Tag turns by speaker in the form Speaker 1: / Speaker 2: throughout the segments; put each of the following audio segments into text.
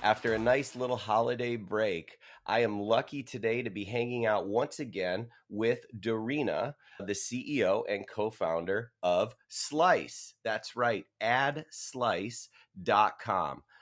Speaker 1: After a nice little holiday break, I am lucky today to be hanging out once again with Darina, the CEO and co-founder of Slice. That's right, adslice.com.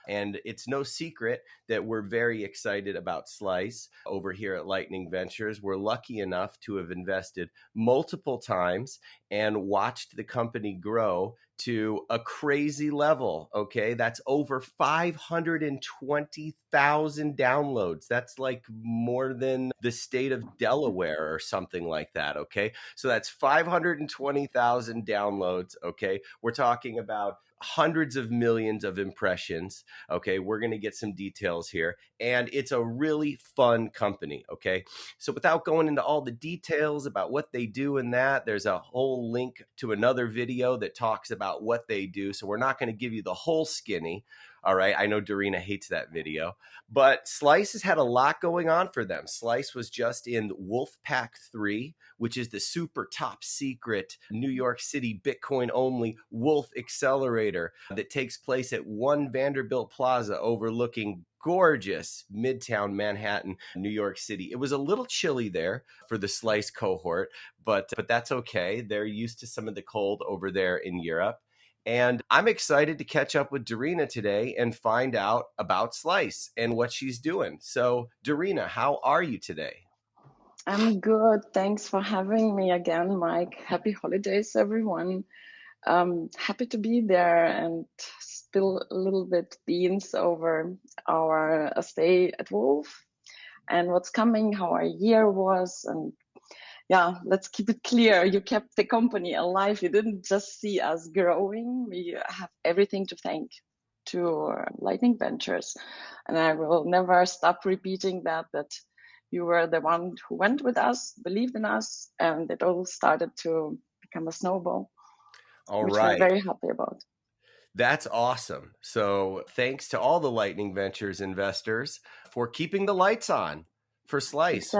Speaker 1: And it's no secret that we're very excited about Slice over here at Lightning Ventures. We're lucky enough to have invested multiple times and watched the company grow to a crazy level. Okay. That's over 520,000 downloads. That's like more than the state of Delaware or something like that. Okay. So that's 520,000 downloads. Okay. We're talking about hundreds of millions of impressions. Okay. We're going to get some details here. And it's a really fun company. Okay. So without going into all the details about what they do in that, there's a whole link to another video that talks about what they do. So we're not going to give you the whole skinny. All right. I know Darina hates that video, but Slice has had a lot going on for them. Slice was just in Wolf 3, which is the super top secret New York City Bitcoin only Wolf accelerator that takes place at One Vanderbilt Plaza overlooking gorgeous Midtown Manhattan, New York City. It was a little chilly there for the Slice cohort, but that's okay. They're used to some of the cold over there in Europe. And I'm excited to catch up with Darina today and find out about Slice and what she's doing. So, Darina, how are you today?
Speaker 2: I'm good. Thanks for having me again, Mike. Happy holidays, everyone. Happy to be there and spill a little bit beans over our stay at Wolf and what's coming, how our year was. And yeah, let's keep it clear. You kept the company alive. You didn't just see us growing. We have everything to thank to Lightning Ventures. And I will never stop repeating that you were the one who went with us, believed in us, and it all started to become a snowball, which we're very happy about.
Speaker 1: That's awesome. So thanks to all the Lightning Ventures investors for keeping the lights on for Slice,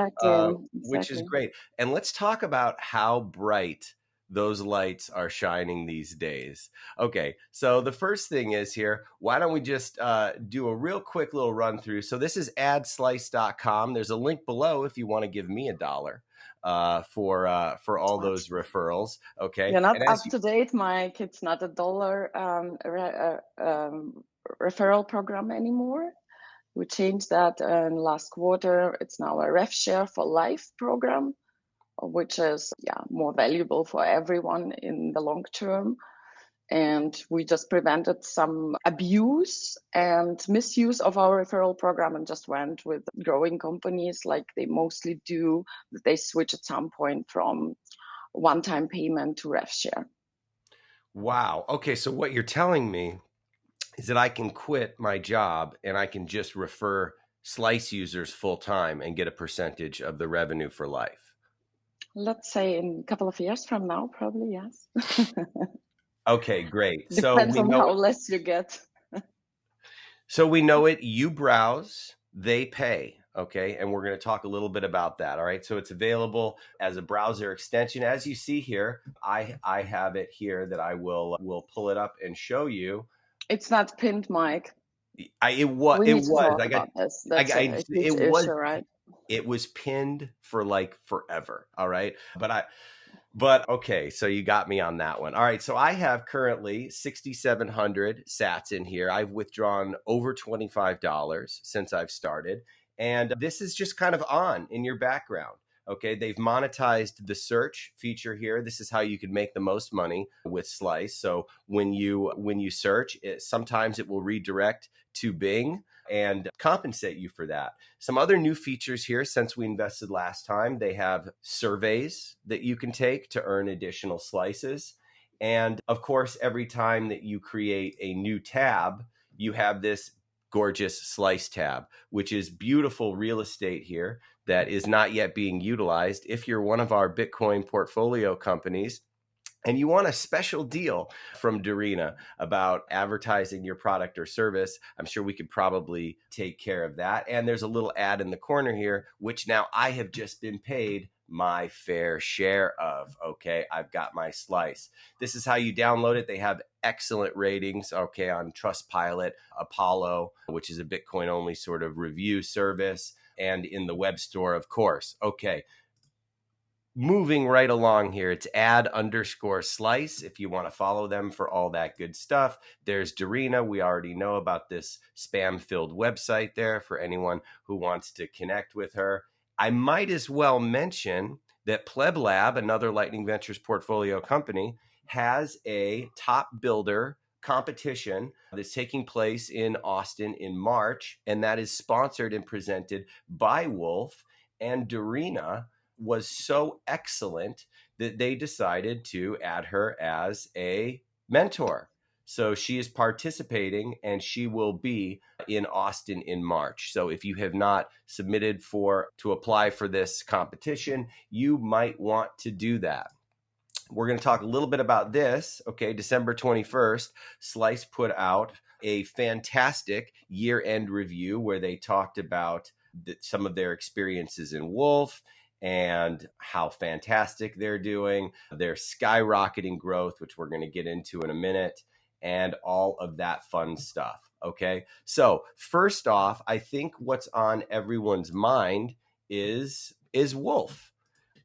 Speaker 1: which is great. And let's talk about how bright those lights are shining these days. Okay, so the first thing is here, why don't we just do a real quick little run through. So this is adslice.com. There's a link below if you want to give me $1 for all those referrals. Okay,
Speaker 2: you're not up to date, Mike. It's not $1 referral program anymore. We changed that in last quarter. It's now a ref share for life program, which is more valuable for everyone in the long term. And we just prevented some abuse and misuse of our referral program and just went with growing companies like they mostly do. They switch at some point from one-time payment to ref share.
Speaker 1: Wow. Okay. So what you're telling me is that I can quit my job and I can just refer Slice users full time and get a percentage of the revenue for life.
Speaker 2: Let's say in a couple of years from now, probably, yes.
Speaker 1: Okay, great.
Speaker 2: Depends on how less you get.
Speaker 1: So we know it. You browse, they pay. Okay. And we're going to talk a little bit about that. All right. So it's available as a browser extension. As you see here, I have it here that I will pull it up and show you.
Speaker 2: It's not pinned, Mike.
Speaker 1: It was.
Speaker 2: Right?
Speaker 1: It was pinned for like forever. All right. But okay, so you got me on that one. All right, so I have currently 6,700 sats in here. I've withdrawn over $25 since I've started. And this is just kind of on in your background. Okay, they've monetized the search feature here. This is how you can make the most money with Slice. So when you search, sometimes it will redirect to Bing and compensate you for that. Some other new features here since we invested last time, they have surveys that you can take to earn additional slices. And of course, every time that you create a new tab, you have this gorgeous Slice tab, which is beautiful real estate here that is not yet being utilized. If you're one of our Bitcoin portfolio companies and you want a special deal from Darina about advertising your product or service, I'm sure we could probably take care of that. And there's a little ad in the corner here, which now I have just been paid my fair share of. Okay, I've got my slice. This is how you download it. They have excellent ratings, okay, on Trustpilot, Apollo, which is a Bitcoin only sort of review service, and in the web store, of course. Okay, moving right along here, it's ad_slice if you want to follow them for all that good stuff. There's Darina. We already know about this spam-filled website there for anyone who wants to connect with her. I might as well mention that Pleb Lab, another Lightning Ventures portfolio company, has a top builder competition that's taking place in Austin in March, and that is sponsored and presented by Wolf. And Darina was so excellent that they decided to add her as a mentor. So she is participating and she will be in Austin in March. So if you have not submitted to apply for this competition, you might want to do that. We're going to talk a little bit about this. Okay, December 21st, Slice put out a fantastic year-end review where they talked about some of their experiences in Wolf and how fantastic they're doing, their skyrocketing growth, which we're going to get into in a minute, and all of that fun stuff. Okay, so first off, I think what's on everyone's mind is Wolf.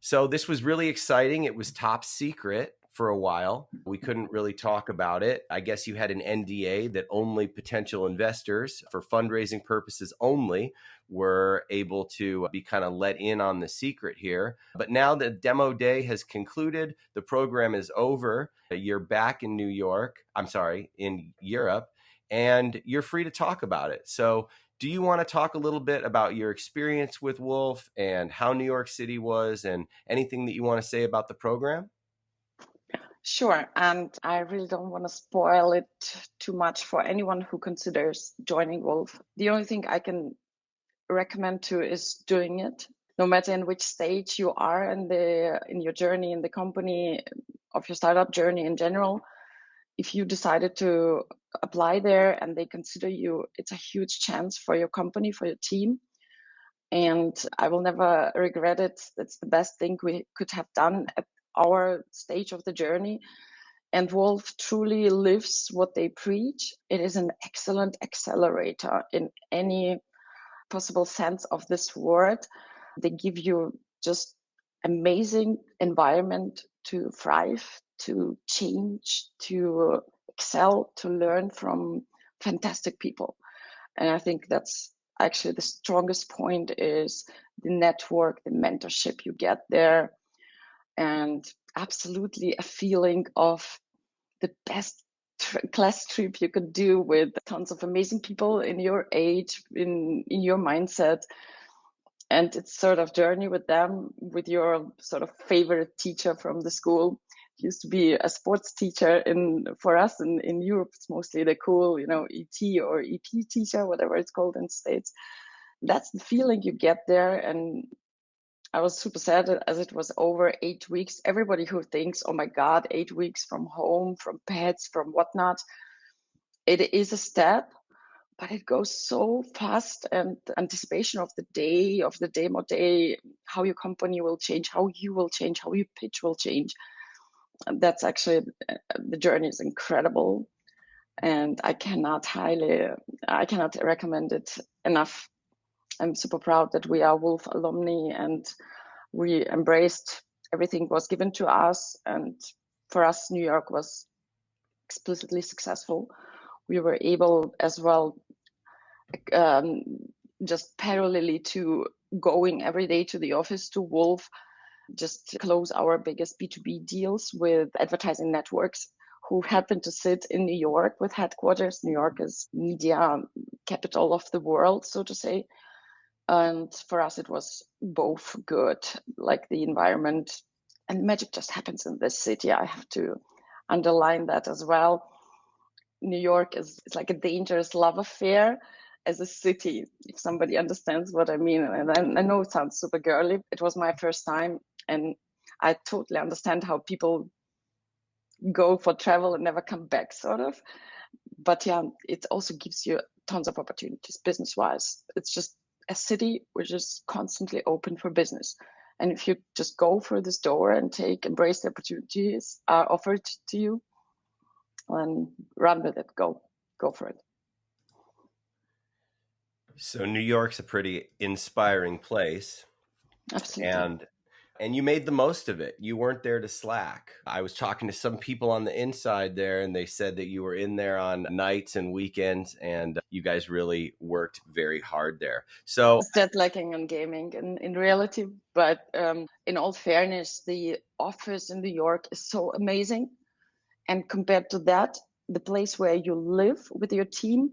Speaker 1: So this was really exciting. It was top secret for a while. We couldn't really talk about it. I guess you had an NDA that only potential investors, for fundraising purposes only, were able to be kind of let in on the secret here. But now the demo day has concluded, the program is over. You're back in in Europe, and you're free to talk about it. So do you want to talk a little bit about your experience with Wolf and how New York City was and anything that you want to say about the program?
Speaker 2: Sure. And I really don't want to spoil it too much for anyone who considers joining Wolf. The only thing I can recommend to is doing it, no matter in which stage you are in your journey in the company, of your startup journey in general. If you decided to apply there and they consider you, it's a huge chance for your company, for your team. And I will never regret it. That's the best thing we could have done at our stage of the journey. And Wolf truly lives what they preach. It is an excellent accelerator in any possible sense of this word. They give you just amazing environment to thrive, to change, to excel, to learn from fantastic people. And I think that's actually the strongest point is the network, the mentorship you get there, and absolutely a feeling of the best class trip you could do with tons of amazing people in your age, in your mindset. And it's sort of journey with them, with your sort of favorite teacher from the school. Used to be a sports teacher for us in Europe. It's mostly the cool, ET or EP teacher, whatever it's called in the States. That's the feeling you get there. And I was super sad as it was over 8 weeks. Everybody who thinks, oh my God, 8 weeks from home, from pets, from whatnot, it is a step, but it goes so fast. And the anticipation of the demo day, how your company will change, how you will change, how your pitch will change. That's actually, the journey is incredible. And I cannot recommend it enough. I'm super proud that we are Wolf alumni and we embraced everything was given to us. And for us, New York was explicitly successful. We were able as well, just parallelly to going every day to the office to Wolf, just close our biggest B2B deals with advertising networks who happen to sit in New York with headquarters. New York is media capital of the world, so to say. And for us, it was both good, like the environment, and magic just happens in this city. I have to underline that as well. New York is like a dangerous love affair as a city, if somebody understands what I mean. And I know it sounds super girly. It was my first time, and I totally understand how people go for travel and never come back, sort of. But yeah, it also gives you tons of opportunities business-wise. It's just a city which is constantly open for business. And if you just go through this door and embrace the opportunities offered to you, and run with it, go for it.
Speaker 1: So New York's a pretty inspiring place.
Speaker 2: Absolutely.
Speaker 1: And you made the most of it. You weren't there to slack. I was talking to some people on the inside there, and they said that you were in there on nights and weekends, and you guys really worked very hard there. So
Speaker 2: jet lagging on gaming in reality, but in all fairness, the office in New York is so amazing. And compared to that, the place where you live with your team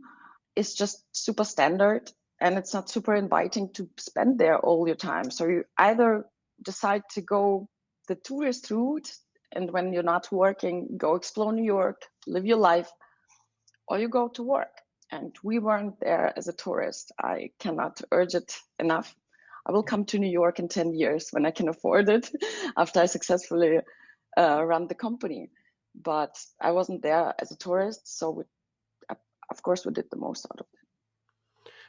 Speaker 2: is just super standard, and it's not super inviting to spend there all your time. So you either decide to go the tourist route, and when you're not working, go explore New York, live your life, or you go to work. And we weren't there as a tourist. I cannot urge it enough. I will come to New York in 10 years when I can afford it after I successfully run the company. But I wasn't there as a tourist, so of course we did the most out of it.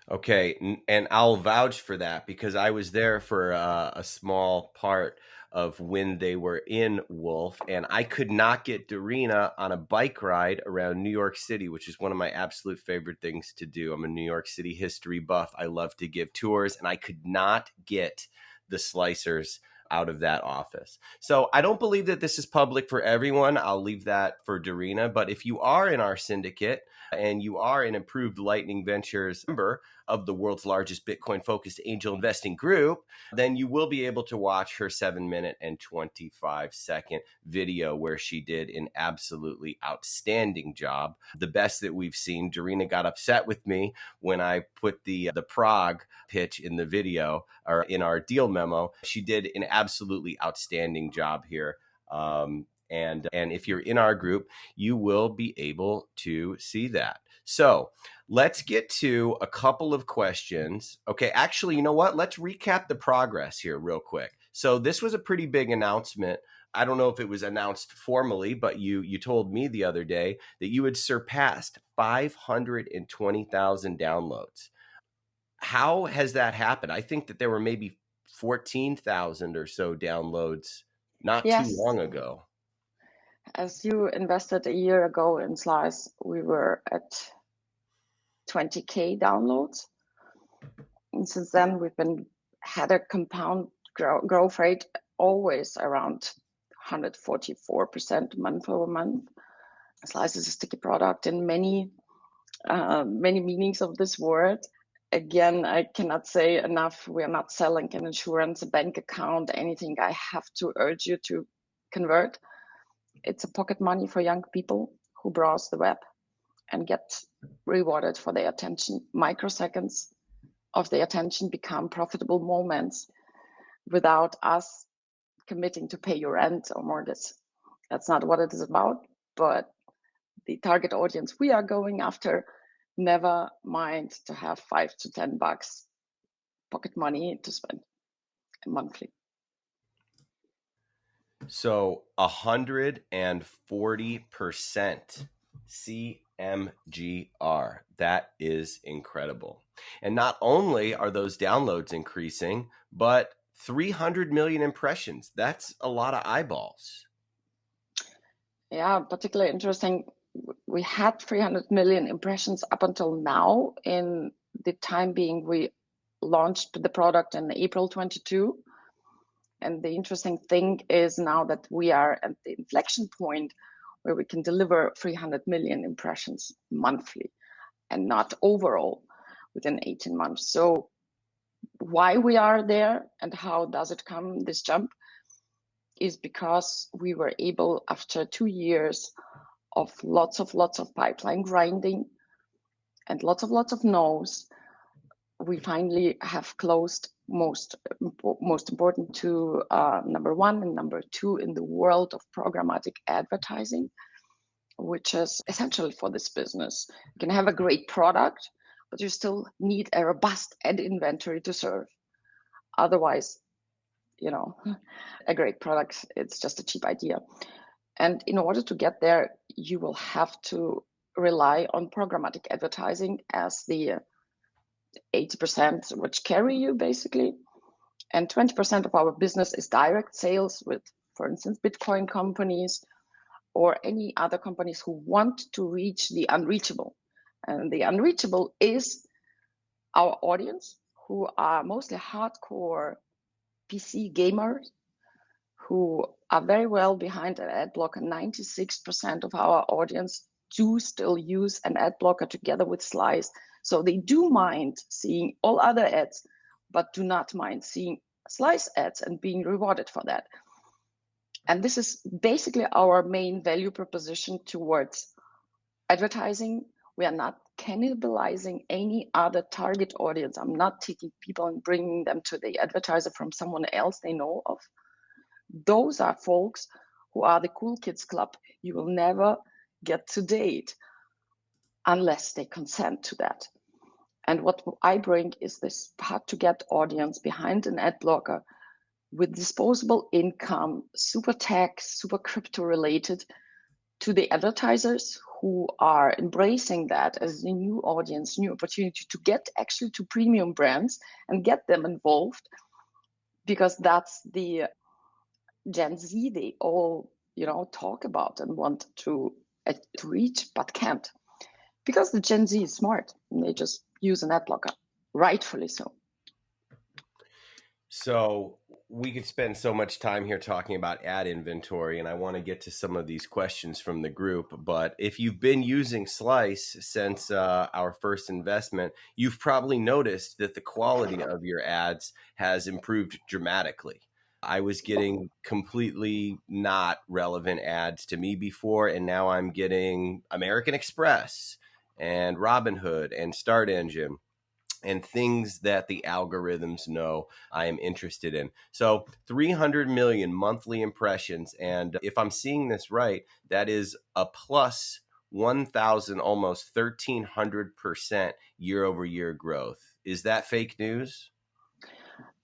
Speaker 1: okay, and I'll vouch for that because I was there for a small part of when they were in Wolf, and I could not get Darina on a bike ride around New York City, which is one of my absolute favorite things to do. I'm a New York City history buff. I love to give tours, and I could not get the slicers out of that office. So I don't believe that this is public for everyone. I'll leave that for Darina. But if you are in our syndicate and you are an Improved Lightning Ventures member of the world's largest Bitcoin focused angel investing group, then you will be able to watch her 7-minute and 25-second video where she did an absolutely outstanding job. The best that we've seen. Darina got upset with me when I put the Prague pitch in the video or in our deal memo. She did an absolutely outstanding job here. And if you're in our group, you will be able to see that. So let's get to a couple of questions. Okay, actually, you know what? Let's recap the progress here real quick. So this was a pretty big announcement. I don't know if it was announced formally, but you told me the other day that you had surpassed 520,000 downloads. How has that happened? I think that there were maybe 14,000 or so downloads not too
Speaker 2: Yes.
Speaker 1: long ago.
Speaker 2: As you invested a year ago in Slice, we were at 20K downloads. And since then, we've had a compound growth rate always around 144% month over month. Slice is a sticky product in many meanings of this word. Again, I cannot say enough. We are not selling an insurance, a bank account, anything. I have to urge you to convert. It's a pocket money for young people who browse the web and get rewarded for their attention. Microseconds of their attention become profitable moments without us committing to pay your rent or mortgage. That's not what it is about, but the target audience we are going after never mind to have $5 to $10 pocket money to spend monthly.
Speaker 1: So 140% CMGR. That is incredible. And not only are those downloads increasing, but 300 million impressions. That's a lot of eyeballs.
Speaker 2: Yeah, particularly interesting. We had 300 million impressions up until now. In the time being, we launched the product in April 22. And the interesting thing is now that we are at the inflection point where we can deliver 300 million impressions monthly and not overall within 18 months. So why we are there and how does it come, this jump, is because we were able, after 2 years of lots of pipeline grinding and lots of no's, we finally have closed most important to number one and number two in the world of programmatic advertising, which is essential for this business. You can have a great product, but you still need a robust ad inventory to serve. Otherwise, a great product, it's just a cheap idea. And in order to get there, you will have to rely on programmatic advertising as the 80% which carry you basically. And 20% of our business is direct sales with, for instance, Bitcoin companies or any other companies who want to reach the unreachable. And the unreachable is our audience, who are mostly hardcore PC gamers, who are very well behind an ad blocker. 96% of our audience do still use an ad blocker together with Slice. So they do mind seeing all other ads, but do not mind seeing Slice ads and being rewarded for that. And this is basically our main value proposition towards advertising. We are not cannibalizing any other target audience. I'm not taking people and bringing them to the advertiser from someone else they know of. Those are folks who are the cool kids club you will never get to date unless they consent to that. And what I bring is this hard to get audience behind an ad blocker with disposable income, super tech, super crypto related, to the advertisers who are embracing that as a new audience, new opportunity to get actually to premium brands and get them involved, because that's the Gen Z they all talk about and want to reach but can't, because the Gen Z is smart and they just use an ad blocker, rightfully so.
Speaker 1: So we could spend so much time here talking about ad inventory, and I want to get to some of these questions from the group. But if you've been using Slice since our first investment, you've probably noticed that the quality of your ads has improved dramatically. I was getting completely not relevant ads to me before, and now I'm getting American Express and Robinhood and Start Engine and things that the algorithms know I am interested in. So 300 million monthly impressions. And if I'm seeing this right, that is a plus 1,000, almost 1,300% year over year growth. Is that fake news?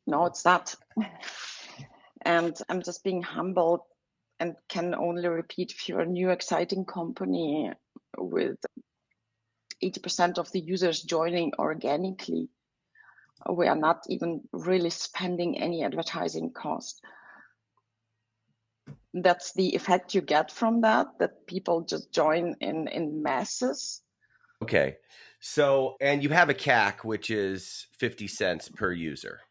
Speaker 2: No, it's not. And I'm just being humbled and can only repeat, if you're a new exciting company with 80% of the users joining organically, we are not even really spending any advertising cost. That's the effect you get from that people just join in masses.
Speaker 1: Okay. So, and you have a CAC, which is 50 cents per user.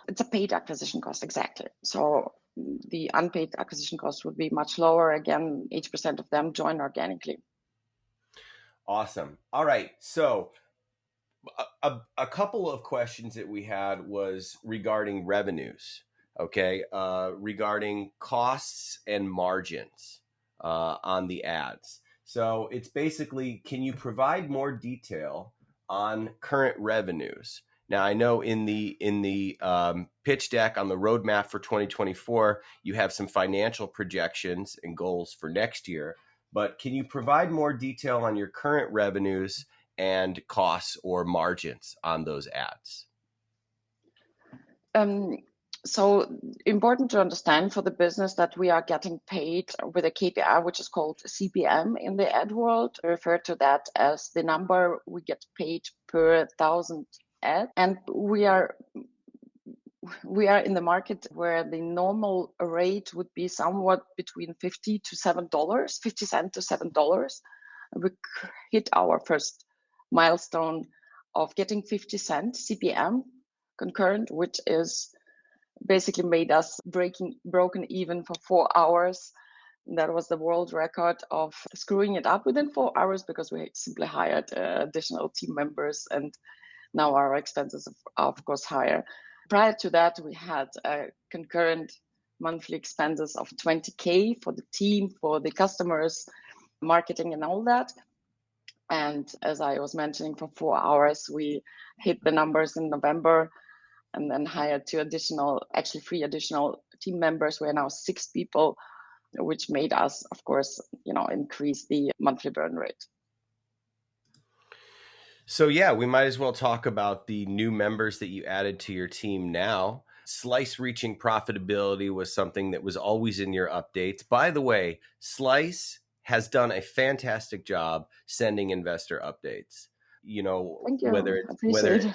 Speaker 2: It's a paid acquisition cost, exactly. So the unpaid acquisition cost would be much lower. Again, 80% of them join organically.
Speaker 1: Awesome. All right. So a couple of questions that we had was regarding revenues, okay, regarding costs and margins on the ads. So it's basically, can you provide more detail on current revenues? Now, I know in the pitch deck on the roadmap for 2024, you have some financial projections and goals for next year. But can you provide more detail on your current revenues and costs or margins on those ads?
Speaker 2: So important to understand for the business that we are getting paid with a KPI, which is called CPM in the ad world. I refer to that as the number we get paid per 1,000 ads. And we are in the market where the normal rate would be somewhat between $50 to $7, 50 cents to $7. We hit our first milestone of getting 50 cents CPM concurrent, which is basically made us broken even for 4 hours. That was the world record of screwing it up within 4 hours, because we simply hired additional team members, and now our expenses are of course higher. Prior to that, we had concurrent monthly expenses of 20K for the team, for the customers, marketing and all that. And as I was mentioning, for 4 hours, we hit the numbers in November and then hired 3 additional team members. We're now 6 people, which made us, of course, increase the monthly burn rate.
Speaker 1: So yeah, we might as well talk about the new members that you added to your team now. Slice reaching profitability was something that was always in your updates. By the way, Slice has done a fantastic job sending investor updates.
Speaker 2: Thank you.
Speaker 1: whether
Speaker 2: I appreciate it.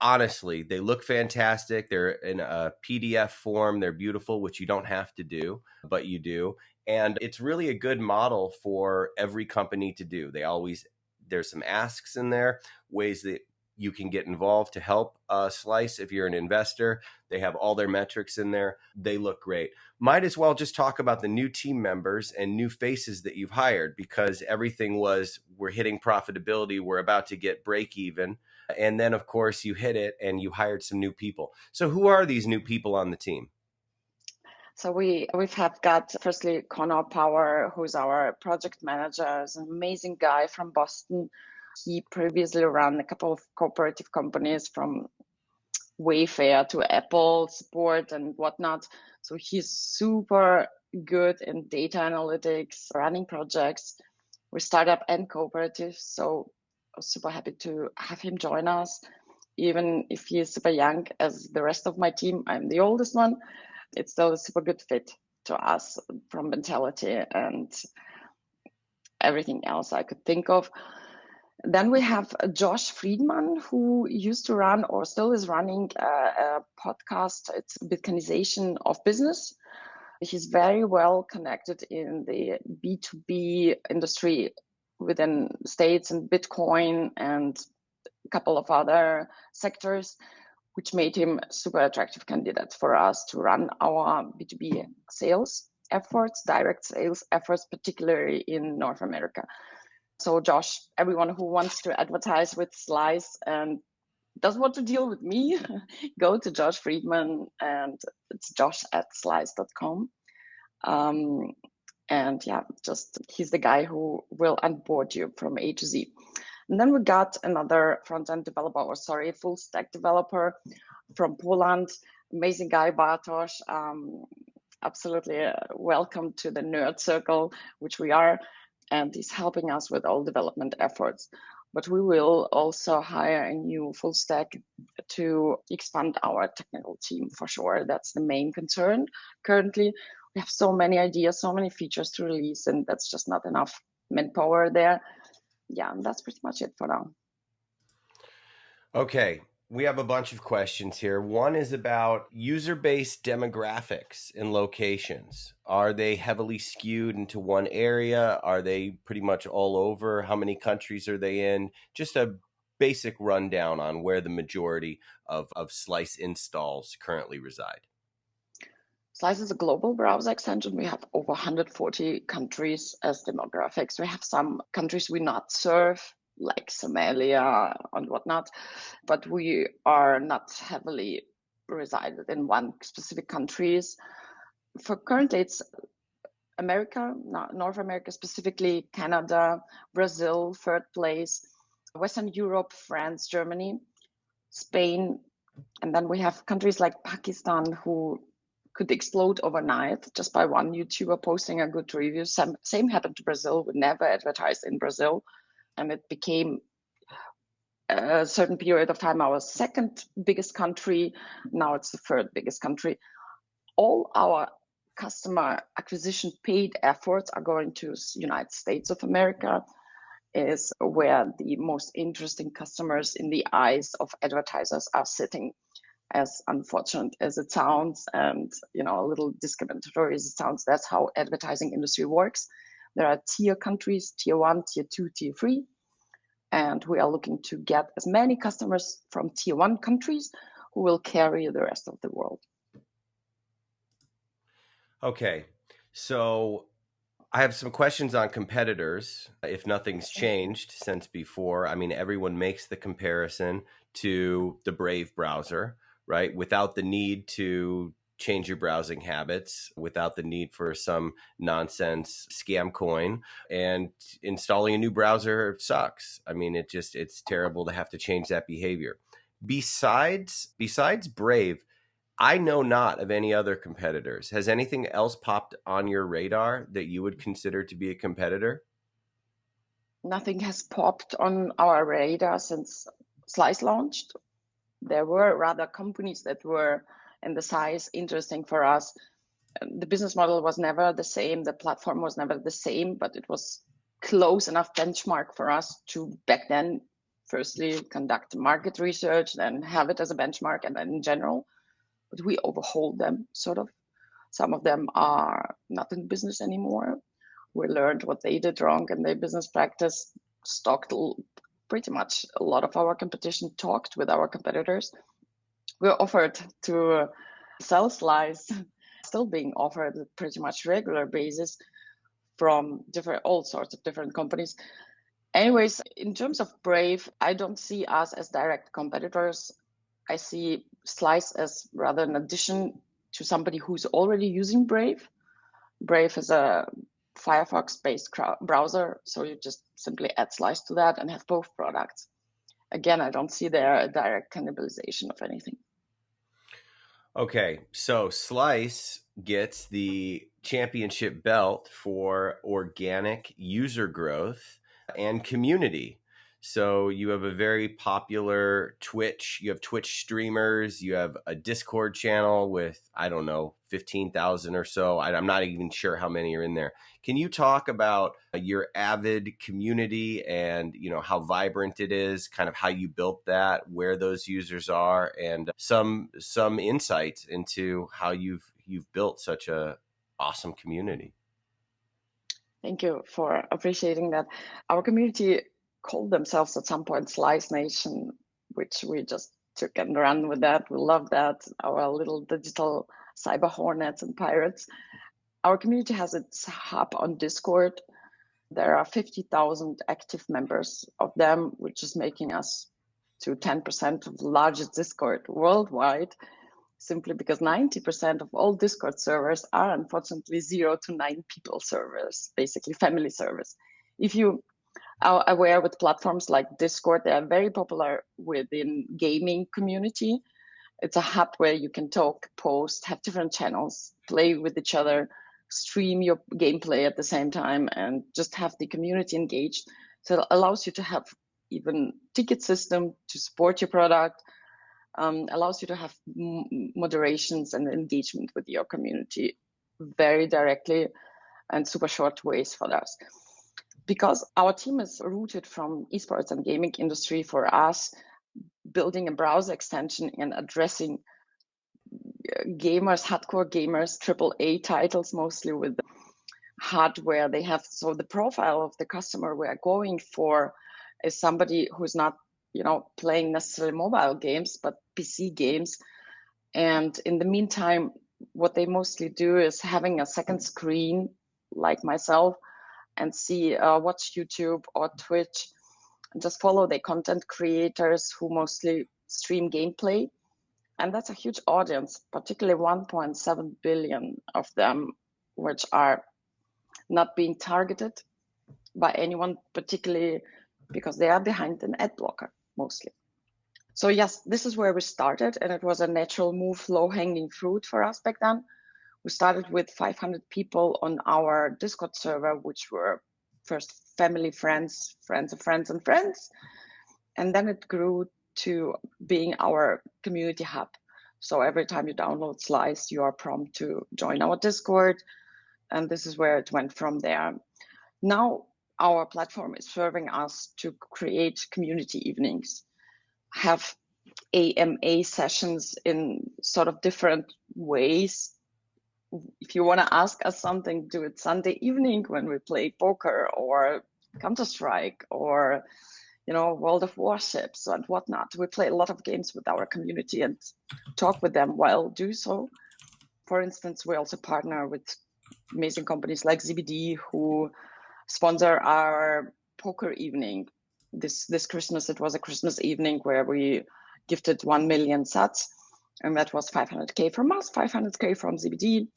Speaker 1: Honestly, they look fantastic. They're in a PDF form. They're beautiful, which you don't have to do, but you do. And it's really a good model for every company to do. There's some asks in there, ways that you can get involved to help Slice if you're an investor. They have all their metrics in there. They look great. Might as well just talk about the new team members and new faces that you've hired, because everything was, we're hitting profitability, we're about to get break even. And then, of course, you hit it and you hired some new people. So who are these new people on the team?
Speaker 2: So we've got firstly Connor Power, who's our project manager, is an amazing guy from Boston. He previously ran a couple of cooperative companies from Wayfair to Apple support and whatnot. So he's super good in data analytics, running projects with startup and cooperatives. So I was super happy to have him join us. Even if he is super young as the rest of my team, I'm the oldest one. It's still a super good fit to us from mentality and everything else I could think of. Then we have Josh Friedman, who used to run or still is running a podcast. It's Bitcoinization of business. He's very well connected in the B2B industry within states and Bitcoin and a couple of other sectors, which made him a super attractive candidate for us to run our B2B sales efforts, direct sales efforts, particularly in North America. So Josh, everyone who wants to advertise with Slice and doesn't want to deal with me, go to Josh Friedman, and it's josh@slice.com. And yeah, just he's the guy who will onboard you from A to Z. And then we got another front-end developer, full stack developer from Poland, amazing guy, Bartosz. Absolutely welcome to the nerd circle, which we are, and he's helping us with all development efforts. But we will also hire a new full stack to expand our technical team for sure. That's the main concern currently. We have so many ideas, so many features to release, and that's just not enough manpower there. Yeah, and that's pretty much it for now.
Speaker 1: Okay, we have a bunch of questions here. One is about user-based demographics and locations. Are they heavily skewed into one area? Are they pretty much all over? How many countries are they in? Just a basic rundown on where the majority of Slice installs currently reside.
Speaker 2: Slice is a global browser extension. We have over 140 countries as demographics. We have some countries we not serve, like Somalia and whatnot, but we are not heavily resided in one specific countries. For currently, it's America, North America specifically, Canada, Brazil, third place, Western Europe, France, Germany, Spain, and then we have countries like Pakistan who could explode overnight just by one YouTuber posting a good review. Same happened to Brazil. We never advertised in Brazil, and it became a certain period of time our second biggest country. Now it's the third biggest country. All our customer acquisition paid efforts are going to United States of America, is where the most interesting customers in the eyes of advertisers are sitting. As unfortunate as it sounds, and a little discriminatory as it sounds, that's how advertising industry works. There are tier countries, tier 1, tier 2, tier 3, and we are looking to get as many customers from tier 1 countries who will carry the rest of the world.
Speaker 1: Okay, so I have some questions on competitors. If nothing's changed since before, I mean, everyone makes the comparison to the Brave browser, right? Without the need to change your browsing habits, without the need for some nonsense scam coin. And installing a new browser sucks. I mean, it's terrible to have to change that behavior. Besides Brave, I know not of any other competitors. Has anything else popped on your radar that you would consider to be a competitor?
Speaker 2: Nothing has popped on our radar since Slice launched. There were rather companies that were in the size interesting for us. The business model was never the same. The platform was never the same, but it was close enough benchmark for us to back then firstly conduct market research, then have it as a benchmark, and then in general. But we overhaul them, sort of. Some of them are not in business anymore. We learned what they did wrong in their business practice, stalked pretty much a lot of our competition, talked with our competitors. We were offered to sell Slice, still being offered at pretty much regular basis from all sorts of different companies. Anyways, in terms of Brave, I don't see us as direct competitors. I see Slice as rather an addition to somebody who's already using Brave. Brave is a Firefox-based browser, so you just simply add Slice to that and have both products. Again, I don't see there a direct cannibalization of anything.
Speaker 1: Okay, so Slice gets the championship belt for organic user growth and community. So you have a very popular Twitch, you have Twitch streamers, you have a Discord channel with, I don't know, 15,000 or so. I'm not even sure how many are in there. Can you talk about your Avid community and, you know, how vibrant it is, kind of how you built that, where those users are, and some insights into how you've built such a awesome community?
Speaker 2: Thank you for appreciating that. Our community called themselves at some point Slice Nation, which we just took and ran with that. We love that, our little digital cyber hornets and pirates. Our community has its hub on Discord. There are 50,000 active members of them, which is making us to 10% of the largest Discord worldwide, simply because 90% of all Discord servers are unfortunately 0 to 9 people servers, basically family servers. If you are aware with platforms like Discord, they are very popular within gaming community. It's a hub where you can talk, post, have different channels, play with each other, stream your gameplay at the same time, and just have the community engaged. So it allows you to have even ticket system to support your product, allows you to have moderations and engagement with your community very directly and super short ways for us. Because our team is rooted from esports and gaming industry, for us, building a browser extension and addressing gamers, hardcore gamers, AAA titles, mostly with hardware they have. So the profile of the customer we are going for is somebody who's not, playing necessarily mobile games, but PC games. And in the meantime, what they mostly do is having a second screen, like myself, and watch YouTube or Twitch, and just follow the content creators who mostly stream gameplay. And that's a huge audience, particularly 1.7 billion of them, which are not being targeted by anyone, particularly because they are behind an ad blocker mostly. So yes, this is where we started, and it was a natural move, low-hanging fruit for us back then. We started with 500 people on our Discord server, which were first family, friends, friends of friends and friends. And then it grew to being our community hub. So every time you download Slice, you are prompted to join our Discord. And this is where it went from there. Now our platform is serving us to create community evenings, have AMA sessions in sort of different ways. If you want to ask us something, do it Sunday evening when we play poker or Counter-Strike or, World of Warships and whatnot. We play a lot of games with our community and talk with them while do so. For instance, we also partner with amazing companies like ZBD who sponsor our poker evening. This Christmas, it was a Christmas evening where we gifted 1 million sats, and that was 500K from us, 500K from ZBD.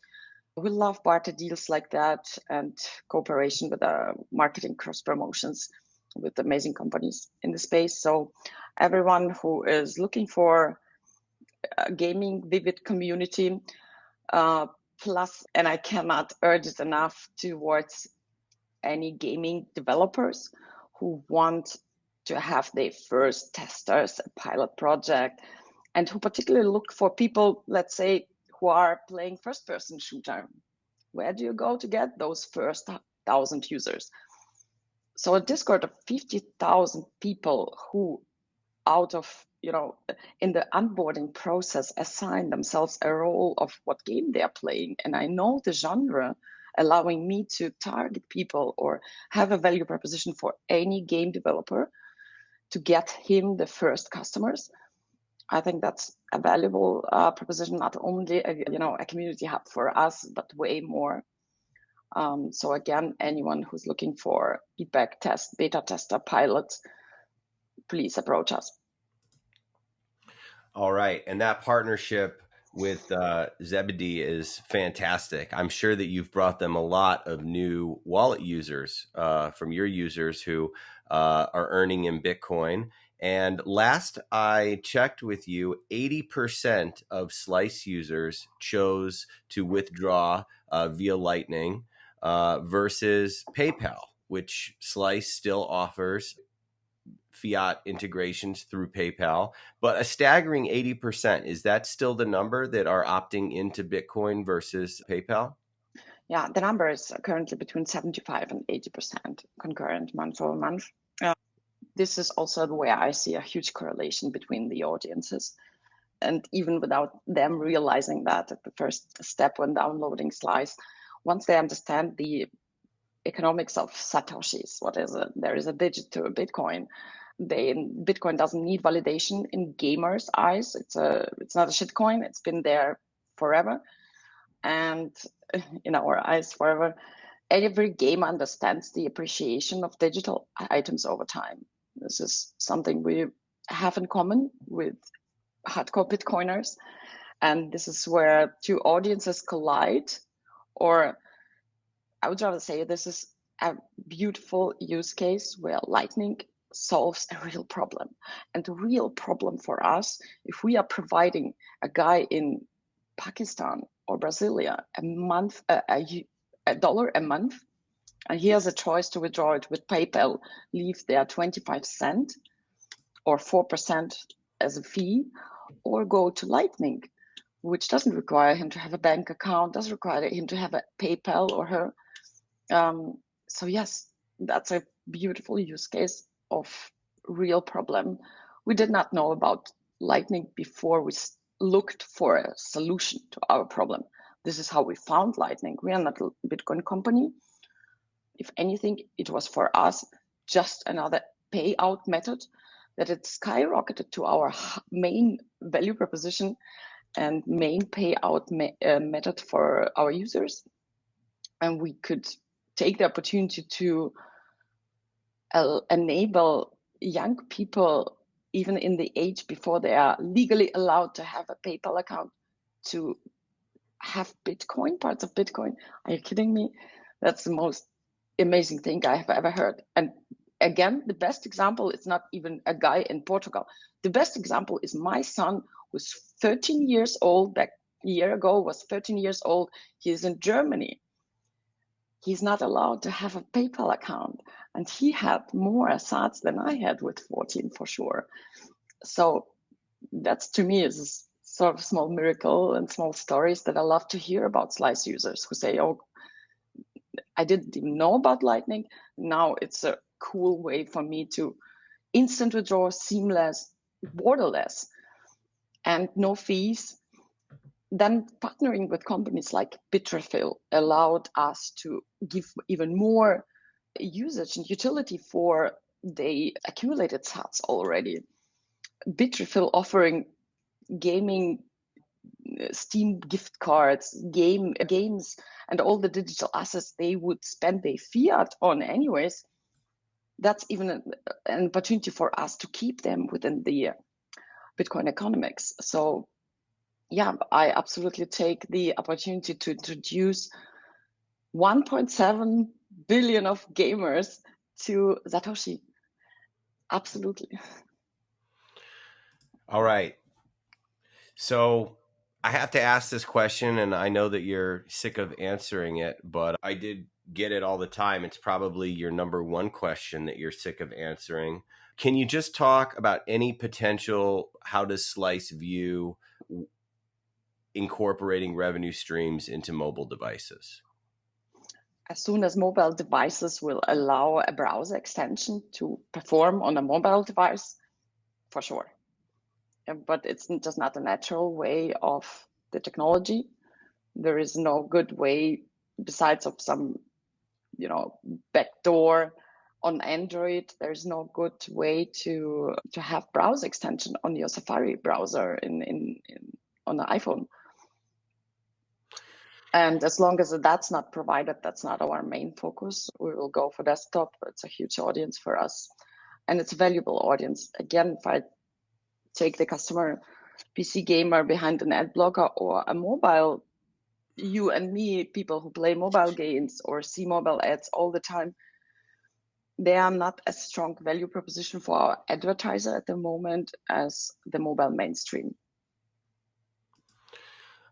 Speaker 2: We love barter deals like that and cooperation with marketing cross promotions with amazing companies in the space. So everyone who is looking for a gaming vivid community, plus, and I cannot urge it enough, towards any gaming developers who want to have their first testers, a pilot project, and who particularly look for people, let's say, who are playing first-person shooter. Where do you go to get those first 1,000 users? So a Discord of 50,000 people who out of, in the onboarding process, assign themselves a role of what game they're playing. And I know the genre, allowing me to target people or have a value proposition for any game developer to get him the first customers. I think that's a valuable proposition, not only a community hub for us, but way more. So again, anyone who's looking for feedback test, beta tester, pilots, please approach us.
Speaker 1: All right. And that partnership with Zebedee is fantastic. I'm sure that you've brought them a lot of new wallet users from your users who are earning in Bitcoin. And last I checked with you, 80% of Slice users chose to withdraw via Lightning versus PayPal, which Slice still offers fiat integrations through PayPal, but a staggering 80%. Is that still the number that are opting into Bitcoin versus PayPal?
Speaker 2: Yeah, the number is currently between 75 and 80% concurrent month over month. This is also where I see a huge correlation between the audiences. And even without them realizing that at the first step when downloading Slice, once they understand the economics of Satoshis, what is it? There is a digit to a Bitcoin. Bitcoin doesn't need validation in gamers' eyes. It's not a shitcoin. It's been there forever, and in our eyes forever. Every gamer understands the appreciation of digital items over time. This is something we have in common with hardcore Bitcoiners, and this is where two audiences collide, or I would rather say this is a beautiful use case where Lightning solves a real problem. And the real problem for us, if we are providing a guy in Pakistan or Brasilia a dollar a month, and he has a choice to withdraw it with PayPal, leave there 25 cents or 4% as a fee, or go to Lightning, which doesn't require him to have a bank account, doesn't require him to have a PayPal or her. So yes, that's a beautiful use case of real problem. We did not know about Lightning before we looked for a solution to our problem. This is how we found Lightning. We are not a Bitcoin company. If anything, it was for us just another payout method that it skyrocketed to our main value proposition and main payout method for our users. And we could take the opportunity to enable young people, even in the age before they are legally allowed to have a PayPal account, to have Bitcoin, parts of Bitcoin. Are you kidding me? That's the most amazing thing I have ever heard. And again, the best example is not even a guy in Portugal. The best example is my son, who's 13 years old, back a year ago was 13 years old. He is in Germany. He's not allowed to have a PayPal account. And he had more assets than I had with 14 for sure. So that's, to me, is sort of small miracle and small stories that I love to hear about Slice users who say, oh, I didn't even know about Lightning. Now it's a cool way for me to instant withdraw, seamless, borderless, and no fees. Then partnering with companies like Bitrefill allowed us to give even more usage and utility for the accumulated sats already. Bitrefill offering gaming Steam gift cards, games, and all the digital assets they would spend their fiat on anyways. That's even an opportunity for us to keep them within the Bitcoin economics. So yeah, I absolutely take the opportunity to introduce 1.7 billion of gamers to Satoshi. Absolutely.
Speaker 1: All right. So I have to ask this question, and I know that you're sick of answering it, but I did get it all the time. It's probably your number one question that you're sick of answering. Can you just talk about any potential, how does Slice view incorporating revenue streams into mobile devices?
Speaker 2: as soon as mobile devices will allow a browser extension to perform on a mobile device, for sure. But it's just not a natural way of the technology. There is no good way besides of some, backdoor on Android. There's no good way to have browser extension on your Safari browser on the iPhone. And as long as that's not provided, that's not our main focus. We will go for desktop. It's a huge audience for us, and it's a valuable audience. Again, if I take the customer PC gamer behind an ad blocker or a mobile, you and me, people who play mobile games or see mobile ads all the time, they are not a strong value proposition for our advertiser at the moment as the mobile mainstream.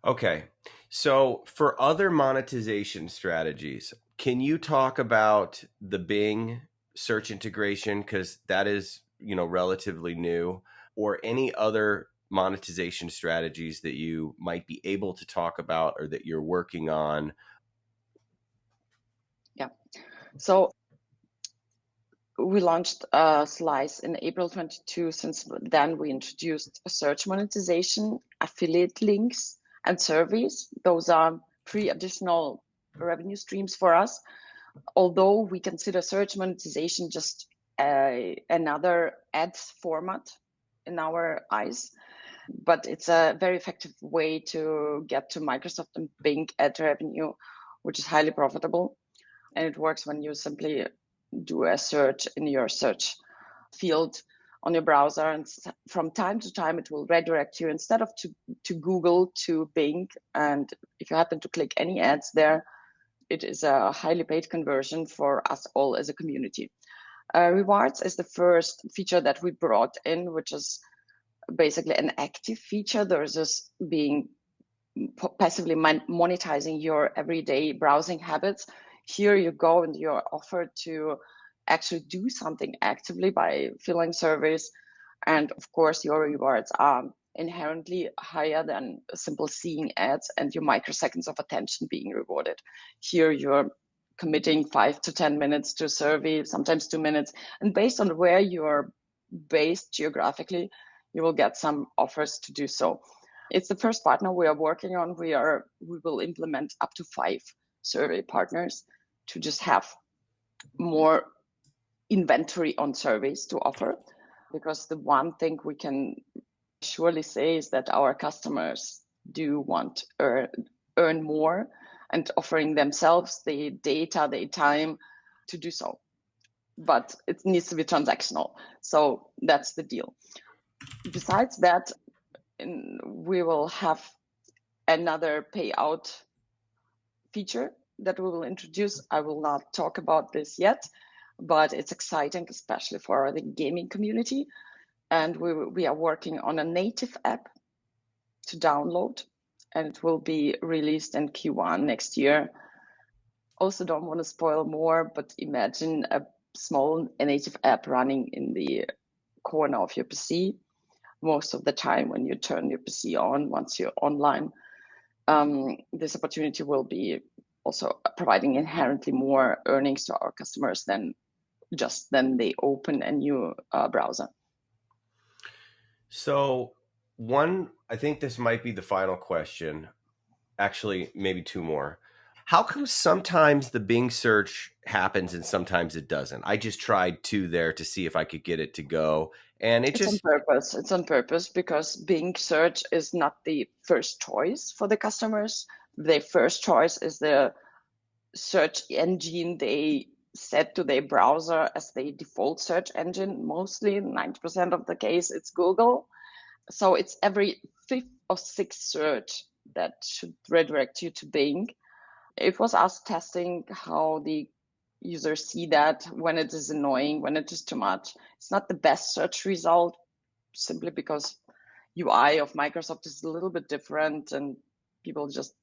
Speaker 1: Okay. So for other monetization strategies, can you talk about the Bing search integration? Because that is, relatively new, or any other monetization strategies that you might be able to talk about or that you're working on?
Speaker 2: Yeah. So we launched Slice in April 22. Since then, we introduced search monetization, affiliate links, and surveys. Those are 3 additional revenue streams for us. Although we consider search monetization just another ads format in our eyes, but it's a very effective way to get to Microsoft and Bing ad revenue, which is highly profitable. And it works when you simply do a search in your search field on your browser, and from time to time it will redirect you instead of to Google to Bing. And if you happen to click any ads there, it is a highly paid conversion for us all as a community. Rewards is the first feature that we brought in, which is basically an active feature. There's this being passively monetizing your everyday browsing habits. Here you go and you're offered to actually do something actively by filling surveys. And of course, your rewards are inherently higher than simple seeing ads and your microseconds of attention being rewarded. Here you're committing 5 to 10 minutes to a survey, sometimes 2 minutes. And based on where you're based geographically, you will get some offers to do so. It's the first partner we are working on. We will implement up to 5 survey partners to just have more inventory on surveys to offer. Because the one thing we can surely say is that our customers do want to earn more, and offering themselves the data, the time to do so. But it needs to be transactional. So that's the deal. Besides that, we will have another payout feature that we will introduce. I will not talk about this yet, but it's exciting, especially for the gaming community. And we are working on a native app to download, and it will be released in Q1 next year. Also, don't want to spoil more, but imagine a small native app running in the corner of your PC most of the time when you turn your PC on once you're online. This opportunity will be also providing inherently more earnings to our customers than they open a new browser.
Speaker 1: So I think this might be the final question. Actually, maybe 2 more. How come sometimes the Bing search happens and sometimes it doesn't? I just tried 2 there to see if I could get it to go. And
Speaker 2: it's on purpose. It's on purpose because Bing search is not the first choice for the customers. Their first choice is the search engine they set to their browser as the default search engine. Mostly 90% of the case, it's Google. So it's every 5th or 6th search that should redirect you to Bing. It was us testing how the users see that, when it is annoying, when it is too much. It's not the best search result, simply because UI of Microsoft is a little bit different and people just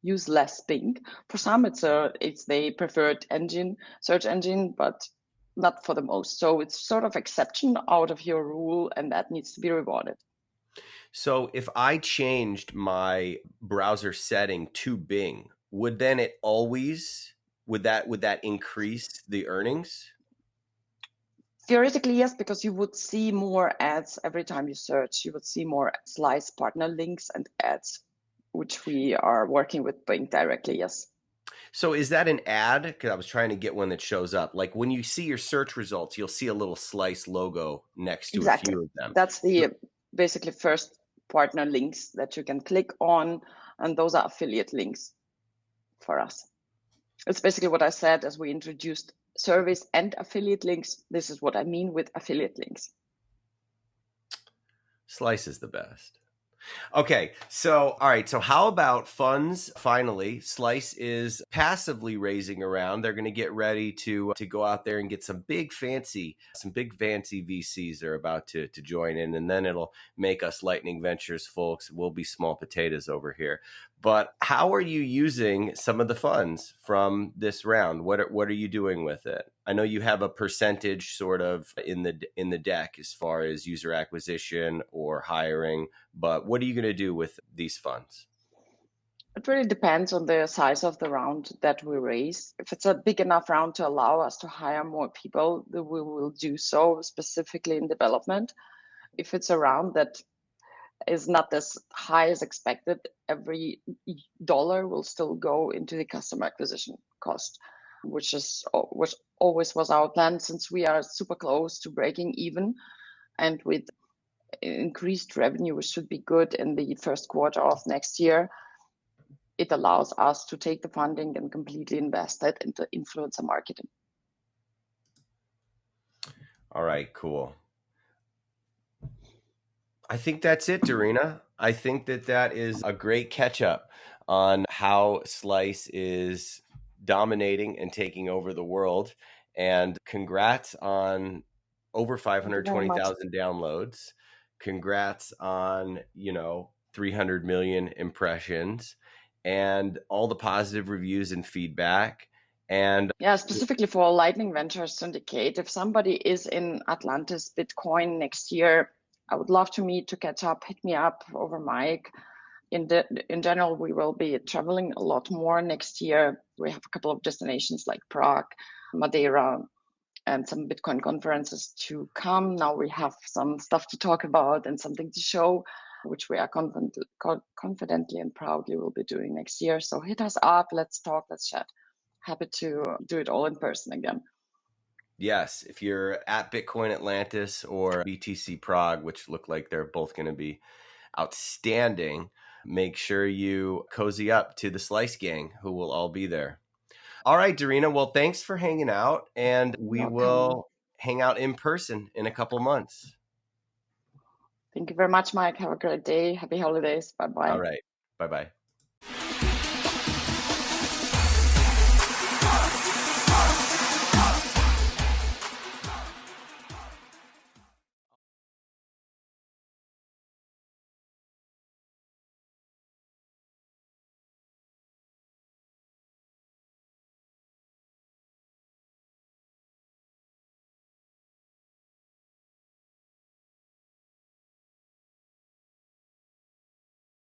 Speaker 2: use less Bing. For some, it's the preferred search engine, but not for the most. So it's sort of exception out of your rule, and that needs to be rewarded.
Speaker 1: So if I changed my browser setting to Bing, would then it always Would that increase the earnings?
Speaker 2: Theoretically, yes, because you would see more ads every time you search. You would see more Slice partner links and ads, which we are working with Bing directly, yes.
Speaker 1: So is that an ad? Because I was trying to get one that shows up. Like when you see your search results, you'll see a little Slice logo next to a
Speaker 2: Exactly.
Speaker 1: few of them.
Speaker 2: That's the basically first partner links that you can click on, and those are affiliate links for us. It's basically what I said as we introduced service and affiliate links. This is what I mean with affiliate links.
Speaker 1: Slice is the best. Okay, so all right, so how about funds? Finally, Slice is passively raising around. They're going to get ready to go out there and get some big fancy VCs are about to join in, and then it'll make us Lightning Ventures folks. We'll be small potatoes over here. But how are you using some of the funds from this round? What are you doing with it? I know you have a percentage sort of in the deck as far as user acquisition or hiring, but what are you going to do with these funds?
Speaker 2: It really depends on the size of the round that we raise. If it's a big enough round to allow us to hire more people, then we will do so, specifically in development. If it's a round that is not as high as expected, every dollar will still go into the customer acquisition cost, which always was our plan, since we are super close to breaking even, and with increased revenue, which should be good in the first quarter of next year. It allows us to take the funding and completely invest it into influencer marketing.
Speaker 1: All right, cool. I think that's it, Darina. I think that is a great catch up on how Slice is dominating and taking over the world. And congrats on over
Speaker 2: Thank you very much.
Speaker 1: 520,000 downloads. Congrats on, 300 million impressions and all the positive reviews and feedback. And
Speaker 2: Yeah, specifically for Lightning Ventures Syndicate, if somebody is in Atlantis Bitcoin next year, I would love to catch up, hit me up over Mike. In general, we will be traveling a lot more next year. We have a couple of destinations like Prague, Madeira, and some Bitcoin conferences to come. Now we have some stuff to talk about and something to show, which we are confidently and proudly will be doing next year. So hit us up, let's talk, let's chat. Happy to do it all in person again.
Speaker 1: yes, if you're at Bitcoin Atlantis or BTC Prague, which look like they're both going to be outstanding, make sure you cozy up to the Slice Gang, who will all be there. All right, Darina. Well, thanks for hanging out, and we
Speaker 2: Welcome.
Speaker 1: will hang out in person in a couple months.
Speaker 2: Thank you very much, Mike. Have a great day. Happy holidays. Bye
Speaker 1: All
Speaker 2: bye.
Speaker 1: right. Bye bye.